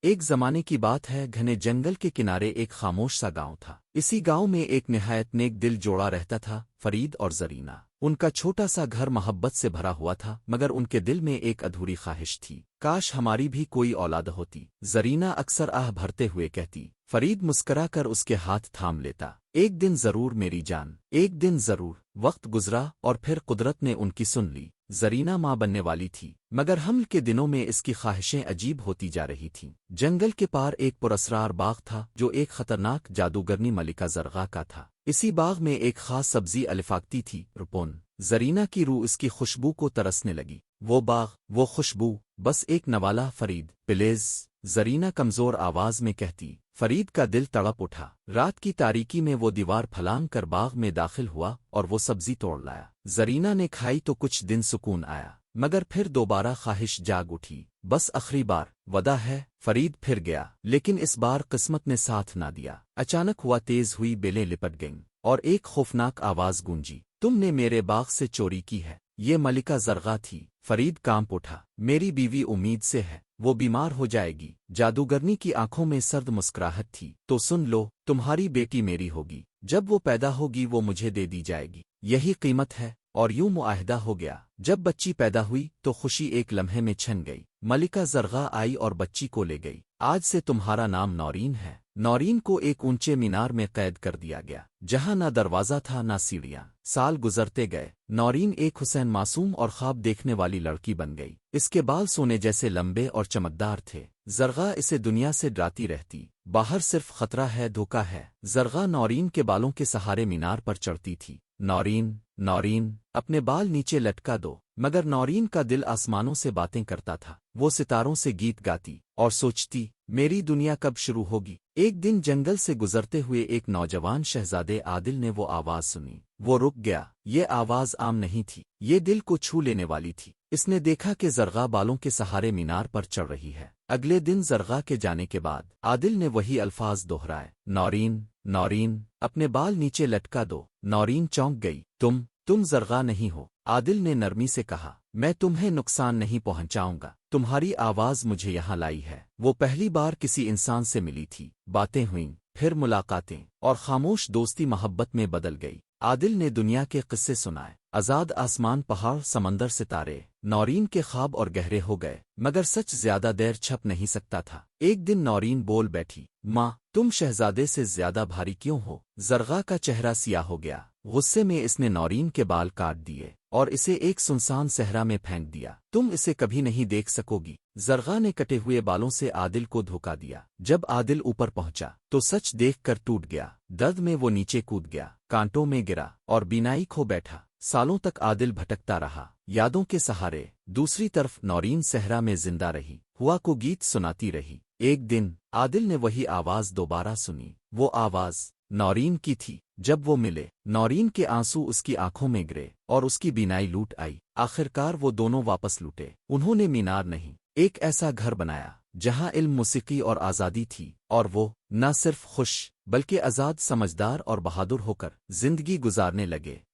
ایک زمانے کی بات ہے، گھنے جنگل کے کنارے ایک خاموش سا گاؤں تھا۔ اسی گاؤں میں ایک نہایت نیک دل جوڑا رہتا تھا، فرید اور زرینہ۔ ان کا چھوٹا سا گھر محبت سے بھرا ہوا تھا، مگر ان کے دل میں ایک ادھوری خواہش تھی، کاش ہماری بھی کوئی اولاد ہوتی۔ زرینہ اکثر آہ بھرتے ہوئے کہتی، فرید مسکرا کر اس کے ہاتھ تھام لیتا، ایک دن ضرور میری جان، ایک دن ضرور۔ وقت گزرا اور پھر قدرت نے ان کی سن لی۔ زرینہ ماں بننے والی تھی، مگر حمل کے دنوں میں اس کی خواہشیں عجیب ہوتی جا رہی تھیں۔ جنگل کے پار ایک پراسرار باغ تھا جو ایک خطرناک جادوگرنی ملکہ زرغا کا تھا۔ اسی باغ میں ایک خاص سبزی الفاقتی تھی، رپون۔ زرینہ کی روح اس کی خوشبو کو ترسنے لگی۔ وہ باغ، وہ خوشبو، بس ایک نوالا فرید پلیز۔ زرینہ کمزور آواز میں کہتی۔ فرید کا دل تڑپ اٹھا۔ رات کی تاریکی میں وہ دیوار پھلانگ کر باغ میں داخل ہوا اور وہ سبزی توڑ لایا۔ زرینہ نے کھائی تو کچھ دن سکون آیا، مگر پھر دوبارہ خواہش جاگ اٹھی۔ بس آخری بار وعدہ ہے۔ فرید پھر گیا، لیکن اس بار قسمت نے ساتھ نہ دیا۔ اچانک ہوا تیز ہوئی بیلیں لپٹ گئیں، اور ایک خوفناک آواز گونجی، تم نے میرے باغ سے چوری کی ہے۔ یہ ملکہ زرغا تھی۔ فرید کانپ اٹھا، میری بیوی امید سے ہے، وہ بیمار ہو جائے گی۔ جادوگرنی کی آنکھوں میں سرد مسکراہٹ تھی، تو سن لو، تمہاری بیٹی میری ہوگی، جب وہ پیدا ہوگی وہ مجھے دے دی جائے گی، یہی قیمت ہے۔ اور یوں معاہدہ ہو گیا۔ جب بچی پیدا ہوئی تو خوشی ایک لمحے میں چھن گئی۔ ملکہ زرغا آئی اور بچی کو لے گئی۔ آج سے تمہارا نام نورین ہے۔ نورین کو ایک اونچے مینار میں قید کر دیا گیا، جہاں نہ دروازہ تھا نہ سیڑھیاں۔ سال گزرتے گئے، نورین ایک حسین معصوم اور خواب دیکھنے والی لڑکی بن گئی۔ اس کے بال سونے جیسے لمبے اور چمکدار تھے۔ زرغا اسے دنیا سے ڈراتی رہتی، باہر صرف خطرہ ہے، دھوکہ ہے۔ زرغا نورین کے بالوں کے سہارے مینار پر چڑھتی تھی۔ نورین، نورین، اپنے بال نیچے لٹکا دو۔ مگر نورین کا دل آسمانوں سے باتیں کرتا تھا۔ وہ ستاروں سے گیت گاتی اور سوچتی، میری دنیا کب شروع ہوگی۔ ایک دن جنگل سے گزرتے ہوئے ایک نوجوان شہزادے عادل نے وہ آواز سنی۔ وہ رک گیا۔ یہ آواز عام نہیں تھی، یہ دل کو چھو لینے والی تھی۔ اس نے دیکھا کہ زرغا بالوں کے سہارے مینار پر چڑھ رہی ہے۔ اگلے دن زرغا کے جانے کے بعد عادل نے وہی الفاظ دہرائے، نورین، نورین، اپنے بال نیچے لٹکا دو۔ نورین چونک گئی۔ تم زرغا نہیں ہو، عادل نے نرمی سے کہا۔ میں تمہیں نقصان نہیں پہنچاؤں گا، تمہاری آواز مجھے یہاں لائی ہے۔ وہ پہلی بار کسی انسان سے ملی تھی، باتیں ہوئیں، پھر ملاقاتیں، اور خاموش دوستی محبت میں بدل گئی۔ عادل نے دنیا کے قصے سنائے، آزاد آسمان، پہاڑ، سمندر، ستارے۔ نورین کے خواب اور گہرے ہو گئے، مگر سچ زیادہ دیر چھپ نہیں سکتا تھا۔ ایک دن نورین بول بیٹھی، ماں، تم شہزادے سے زیادہ بھاری کیوں ہو؟ زرغا کا چہرہ سیاہ ہو گیا۔ غصے میں اس نے نورین کے بال کاٹ دیے اور اسے ایک سنسان صحرا میں پھینک دیا۔ تم اسے کبھی نہیں دیکھ سکو گی۔ زرغا نے کٹے ہوئے بالوں سے عادل کو دھوکا دیا۔ جب عادل اوپر پہنچا تو سچ دیکھ کر ٹوٹ گیا۔ درد میں وہ نیچے کود گیا، کانٹوں میں گرا اور بینائی کھو بیٹھا۔ سالوں تک عادل بھٹکتا رہا، یادوں کے سہارے۔ دوسری طرف نورین صحرا میں زندہ رہی، ہوا کو گیت سناتی رہی۔ ایک دن عادل نے وہی آواز دوبارہ سنی۔ وہ آواز نورین کی تھی۔ جب وہ ملے، نورین کے آنسو اس کی آنکھوں میں گرے اور اس کی بینائی لوٹ آئی۔ آخرکار وہ دونوں واپس لوٹے۔ انہوں نے مینار نہیں، ایک ایسا گھر بنایا جہاں علم، موسیقی اور آزادی تھی، اور وہ نہ صرف خوش بلکہ آزاد، سمجھدار اور بہادر ہو کر زندگی گزارنے لگے۔